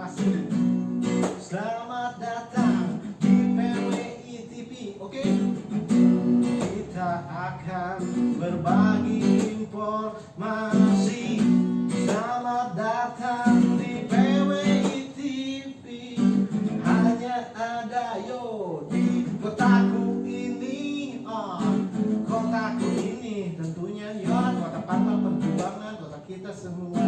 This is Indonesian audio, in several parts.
kasih. Selamat datang di PWI TV. Oke, kita akan berbagi informasi. Selamat datang di PWI TV. Hanya ada di kotaku ini. Kotaku ini tentunya kota Pangkal Perjuangan, kota kita semua.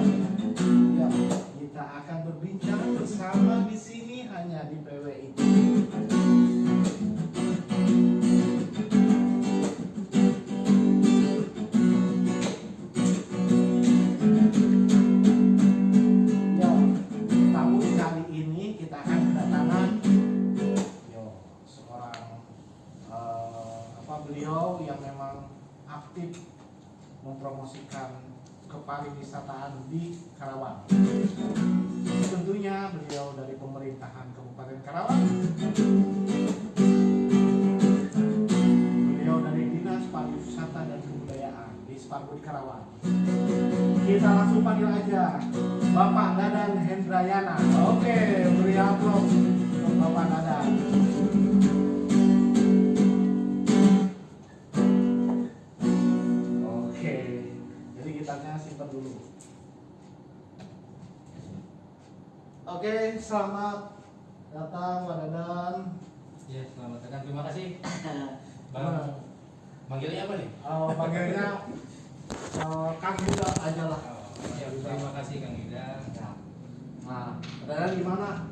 Ya, kita akan berbincang bersama di sini hanya di PWI TV. Ya, tamu kali ini kita akan kedatangan seorang beliau yang memang aktif mempromosikan kepariwisataan di Karawang. Tentunya beliau dari pemerintahan Kabupaten Karawang. Beliau dari Dinas Pariwisata dan Kebudayaan di Sparbud Karawang. Kita langsung panggil aja Bapak Dadan Hendrayana. Oke, beri aplaus untuk Bapak Dadan. Simpan dulu. Oke, selamat datang Pak Dadan. Ya, selamat datang. Terima kasih. Bang, manggilnya apa nih? Panggilnya Kang Yuda aja lah. Ya, terima kasih Kang Yuda. Nah, Pak Dadan gimana?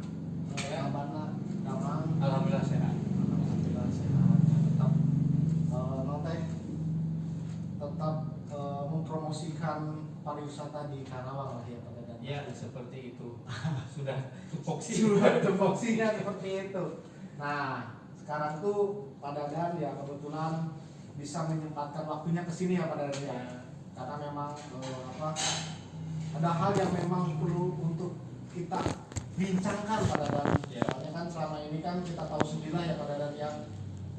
Ya. Kabarnya? Damang? Alhamdulillah sehat. Alhamdulillah sehat. Tetap tetap mempromosikan pariwisata di Karawang lah ya Pak Dadan. Ya, seperti itu. Sudah tupoksi. Sudah tupoksinya seperti itu. Nah, sekarang tuh Pak Dadan ya kebetulan bisa menyempatkan waktunya ke sini ya Pak Dadan ya. Karena memang ada hal yang memang perlu untuk kita bincangkan Pak Dadan. Ya. Soalnya kan selama ini kan kita tahu sendiri lah ya Pak Dadan yang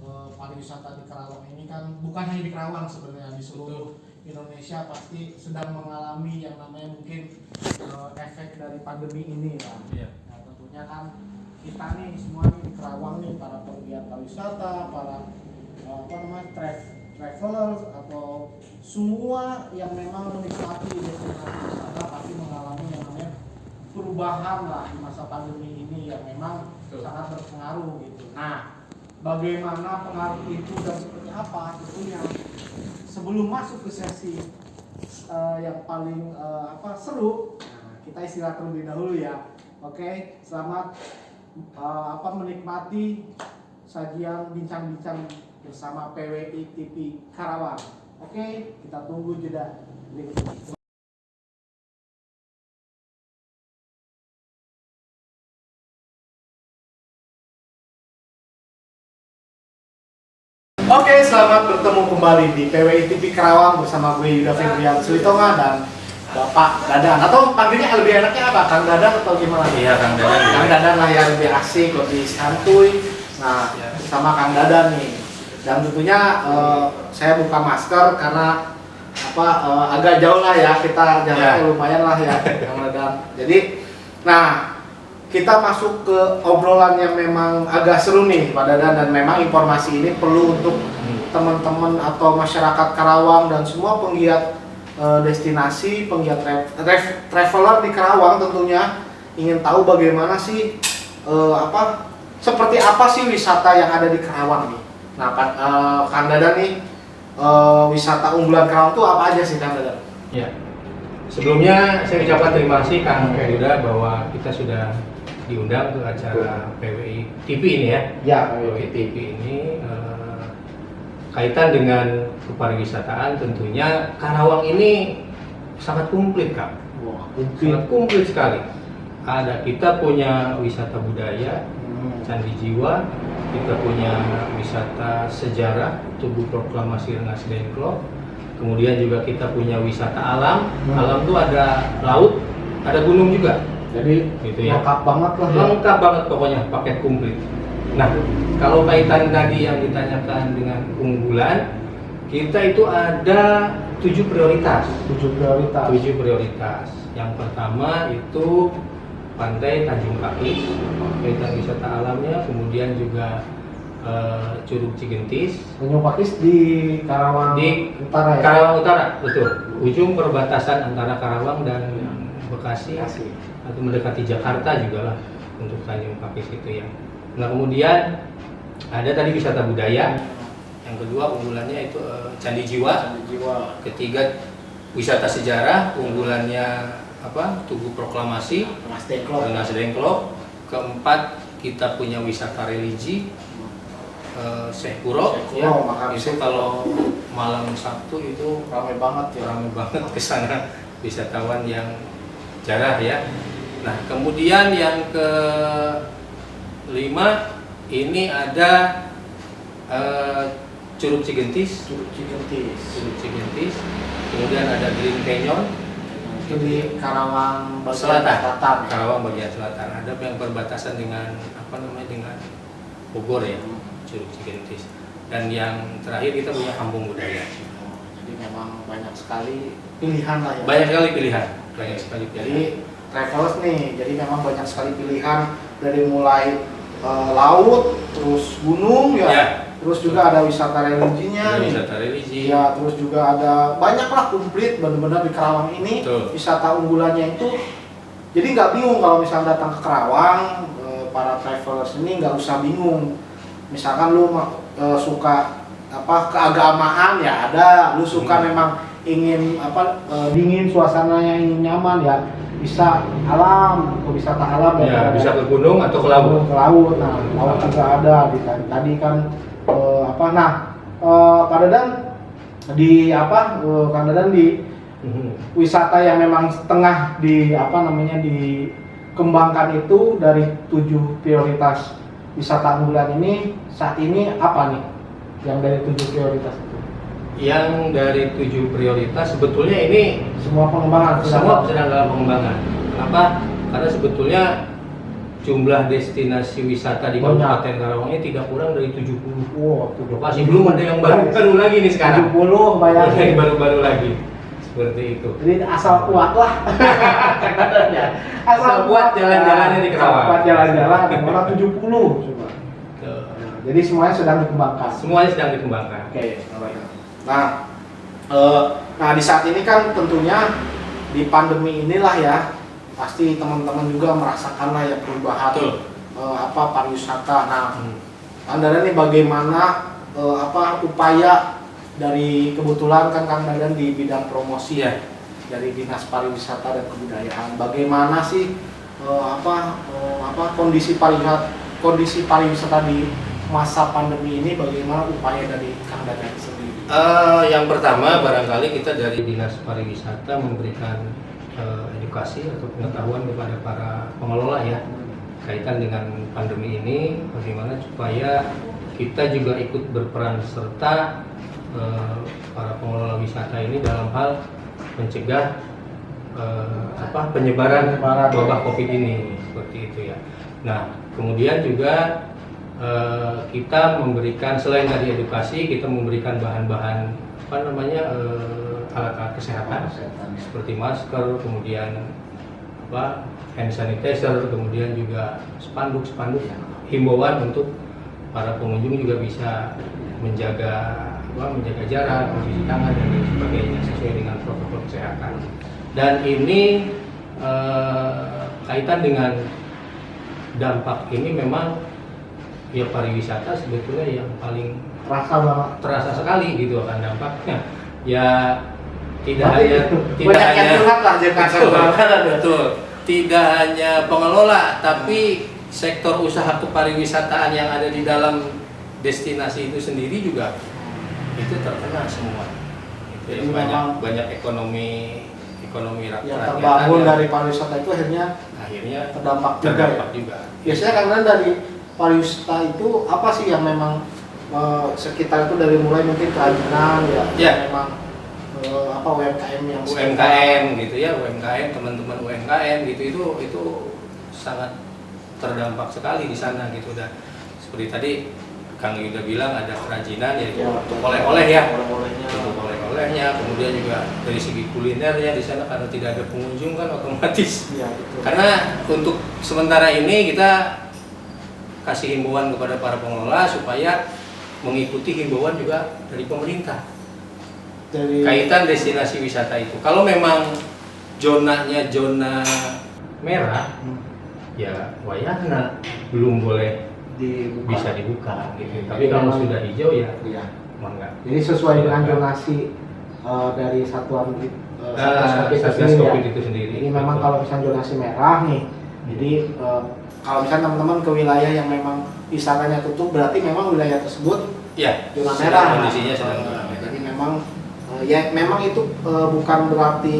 pariwisata di Karawang ini kan bukan hanya di Karawang sebenarnya, di seluruh Indonesia pasti sedang mengalami yang namanya mungkin efek dari pandemi ini Pak. Ya. Nah, tentunya kan kita nih semua nih di Karawang nih para penggiat pariwisata, para traveler atau semua yang memang menikmati destinasi wisata pasti mengalami yang namanya perubahan lah di masa pandemi ini yang memang sangat berpengaruh gitu. Nah, bagaimana pengaruh itu dan seperti apa tentunya sebelum masuk ke sesi yang paling seru, nah, kita istirahat terlebih dahulu ya. Oke, selamat menikmati sajian bincang-bincang bersama PWI TV Karawang. Oke, kita tunggu jeda berikut ini. Oke, selamat bertemu kembali di PWI TV Karawang bersama gue Yuda Febrian Sulitonga dan Bapak Dadan. Atau panggilnya lebih enaknya apa? Kang Dadan atau gimana? Iya, Kang Dadan. Kang Dadan lah yang lebih asik, lebih santuy. Nah, sama Kang Dadan nih. Dan tentunya saya buka masker karena agak jauh lah ya, kita jaraknya lumayan lah ya Kang Dadan. Jadi, nah, kita masuk ke obrolan yang memang agak seru nih Pak Dadan, dan memang informasi ini perlu untuk teman-teman atau masyarakat Karawang dan semua penggiat destinasi, penggiat traveler di Karawang tentunya ingin tahu bagaimana sih seperti apa sih wisata yang ada di Karawang nih. Nah, Kang Dadan nih wisata unggulan Karawang itu apa aja sih Kang Dadan? Ya. Sebelumnya saya ucapkan terima kasih Kang Yuda bahwa kita sudah diundang untuk acara PWI TV ini ya. Ya, PWI TV ini kaitan dengan kepariwisataan, tentunya Karawang ini sangat komplit Kak. Wah, Sangat komplit sekali. Kita punya wisata budaya, Candi Jiwa, kita punya wisata sejarah, Tugu Proklamasi Rengas Dengklok, kemudian juga kita punya wisata alam. Alam itu ada laut, ada gunung juga. Jadi Gitu ya. lengkap banget lah ya. Lengkap banget pokoknya, paket komplit. Nah, kalau kaitan tadi yang ditanyakan dengan unggulan, kita itu ada 7 prioritas. 7 prioritas. 7 prioritas. Yang pertama itu pantai Tanjung Pakis, kaitan wisata alamnya, kemudian juga Curug Cigentis. Tanjung Pakis di Karawang Di Utara ya? Karawang Utara, betul. Ujung perbatasan antara Karawang dan Bekasi, atau mendekati Jakarta juga lah untuk Tanjung Pakis itu ya. Nah kemudian ada tadi wisata budaya. Yang kedua unggulannya itu Candi Jiwa. Ketiga wisata sejarah, unggulannya Tugu Proklamasi, Rengas Dengklok. Keempat kita punya wisata religi, Syekh Kuro. Ya, itu kalau malam Sabtu itu ramai banget ke sana wisatawan yang jarah ya. Nah kemudian yang kelima ini ada Curug Cigentis. Kemudian ada Green Canyon. Itu di Karawang Selatan. Karawang bagian selatan. Ada yang berbatasan dengan dengan Bogor ya, Curug Cigentis. Dan yang terakhir kita punya Kampung Budaya. Jadi memang banyak sekali pilihan lah ya. Banyak sekali pilihan. Jadi travelers nih, jadi memang banyak sekali pilihan dari mulai laut, terus gunung ya. Terus juga ada wisata religinya nih. Wisata religi. Ya, terus juga ada banyak lah komplit benar-benar di Karawang ini. Betul. Wisata unggulannya itu. Jadi nggak bingung kalau misalnya datang ke Karawang, para travelers ini nggak usah bingung. Misalkan lu suka keagamaan ya ada, lu suka memang ingin dingin suasananya, ingin nyaman ya bisa alam, wisata alam ya, bisa ke gunung atau ke laut. Nah, laut juga ada tadi kan Pak Dadan di Kang Dadan di wisata yang memang setengah dikembangkan itu dari 7 prioritas wisata unggulan ini saat ini apa nih yang dari 7 prioritas itu? Yang dari 7 prioritas sebetulnya ini semua pengembangan sedang dalam pengembangan. Kenapa? Karena sebetulnya jumlah destinasi wisata di Kabupaten Karawang ini tidak kurang dari 70. Wow, masih belum ada yang baru lagi nih sekarang. 70 bayangin. Baru lagi. Seperti itu. Jadi asal kuat lah. asal kuat jalan-jalannya di Karawang. Kuat jalan-jalan, orang 70 coba. Jadi semuanya sedang dikembangkan. Oke. Nah di saat ini kan tentunya di pandemi inilah ya pasti teman-teman juga merasakan lah ya perubahan pariwisata. Nah, Anda nih bagaimana upaya dari kebetulan kan Kang Dadan di bidang promosi ya dari Dinas Pariwisata dan Kebudayaan. Bagaimana sih kondisi pariwisata di masa pandemi ini? Bagaimana upaya dari Kang Dadan sendiri? Yang pertama barangkali kita dari Dinas Pariwisata memberikan edukasi atau pengetahuan kepada para pengelola ya kaitan dengan pandemi ini, bagaimana supaya kita juga ikut berperan serta para pengelola wisata ini dalam hal mencegah penyebaran wabah COVID ini seperti itu ya. Nah kemudian juga kita memberikan selain dari edukasi, kita memberikan bahan-bahan alat-alat kesehatan seperti masker, kemudian hand sanitizer, kemudian juga spanduk himbauan untuk para pengunjung juga bisa menjaga jarak, mencuci tangan dan lain sebagainya sesuai dengan protokol kesehatan. Dan ini kaitan dengan dampak ini memang ya pariwisata sebetulnya yang paling terasa sekali gitu akan dampaknya. Ya tidak hanya pengelola tapi sektor usaha kepariwisataan yang ada di dalam destinasi itu sendiri juga itu terkena semua. Itu banyak ekonomi rakyat yang terbangun dari pariwisata itu akhirnya terdampak juga. Biasanya karena dari pariwisata itu apa sih yang memang sekitar itu dari mulai mungkin kerajinan ya. Memang UMKM gitu ya, UMKM, teman-teman UMKM gitu itu sangat terdampak sekali di sana gitu. Dan seperti tadi Kang Yuda bilang ada kerajinan yaitu oleh-oleh ya. Oleh-oleh oleh-olehnya, kemudian juga dari segi kulinernya di sana karena tidak ada pengunjung kan otomatis. Iya, betul. Karena untuk sementara ini kita kasih himbauan kepada para pengelola supaya mengikuti himbauan juga dari pemerintah. Dari Kaitan destinasi wisata itu. Kalau memang zonanya zona merah, ya wayahna belum boleh dibuka. bisa dibuka gitu. Tapi kalau sudah hijau ya Iya. mangga. Jadi sesuai dengan Silakan. zonasi dari satuan Satgas itu Covid sendiri ya. itu sendiri. Ini memang Betul. kalau misalnya zonasi merah nih, jadi kalau misalnya teman-teman ke wilayah yang memang wisatanya tutup, berarti memang wilayah tersebut ya zona sedang merah. kondisinya sedang zona merah. Jadi memang ya memang itu bukan berarti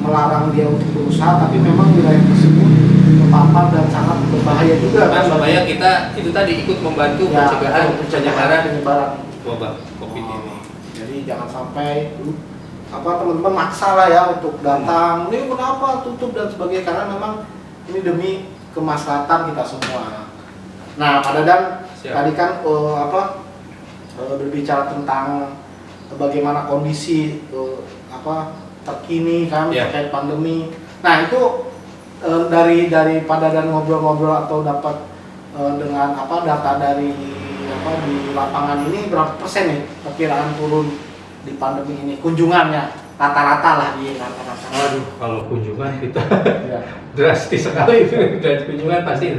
melarang dia untuk berusaha, tapi memang wilayah tersebut terpapar dan sangat berbahaya juga Kan kan. supaya kita itu tadi ikut membantu Ya, pencegahan penyebaran wabah Covid ini. Jadi jangan sampai teman-teman maksa lah ya untuk datang. Ini kenapa tutup dan sebagainya, karena memang ini demi kemaslahatan kita semua. Nah, Pak Dadan Siap. tadi kan berbicara tentang bagaimana kondisi terkini kan Ya. terkait pandemi. Nah, itu dari Pak Dadan ngobrol-ngobrol atau dapat dengan data dari di lapangan ini berapa persen nih perkiraan turun di pandemi ini kunjungannya rata-rata lah di rata-rata. Waduh, kalau kunjungan kita Ya. drastis sekali dan kunjungan pasti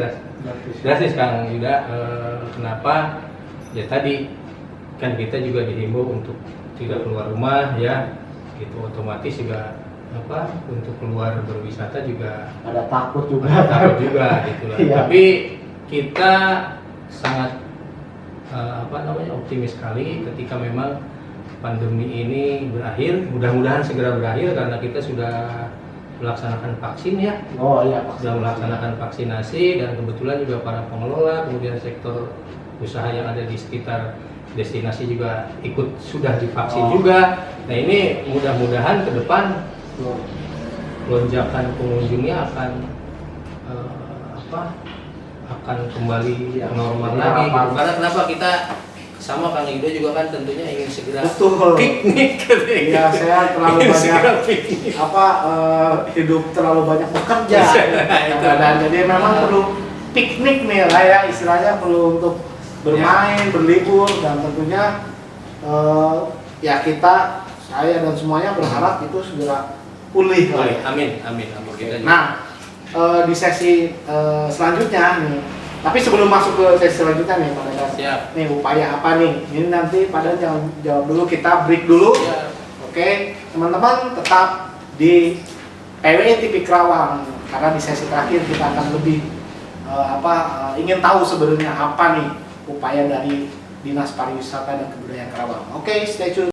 drastis Kang Yuda. Kenapa? Ya tadi kan kita juga dihimbau untuk tidak keluar rumah ya, gitu otomatis juga untuk keluar berwisata juga Ada takut juga. takut juga gitu lah. Iya. Tapi kita sangat optimis sekali ketika memang pandemi ini berakhir, mudah-mudahan segera berakhir karena kita sudah melaksanakan vaksin ya. Oh iya, Sudah melaksanakan vaksinasi dan kebetulan juga para pengelola kemudian sektor usaha yang ada di sekitar destinasi juga ikut sudah divaksin juga. Nah ini mudah-mudahan ke depan lonjakan pengunjungnya akan akan kembali Ya, normal jadi lagi. harapan. Gitu. Karena kenapa kita sama Kang Yudo juga kan tentunya ingin segera Betul. piknik. Iya, saya terlalu Ingin banyak segera piknik. hidup terlalu banyak bekerja. Itu. Dan jadi memang perlu piknik nih lah ya, istilahnya perlu untuk bermain, berlibur, dan tentunya ya saya dan semuanya berharap itu segera pulih lah ya. Amin. Kita juga. Nah, di sesi selanjutnya nih, tapi sebelum masuk ke sesi selanjutnya nih Pak Dadan, Siap. nih upaya apa nih? Ini nanti Pak Dadan jangan jawab dulu, kita break dulu. Siap. Oke, teman-teman tetap di PWI TV Kerawang karena di sesi terakhir kita akan lebih ingin tahu sebenarnya apa nih upaya dari Dinas Pariwisata dan Kebudayaan Kerawang. Oke, stay tune.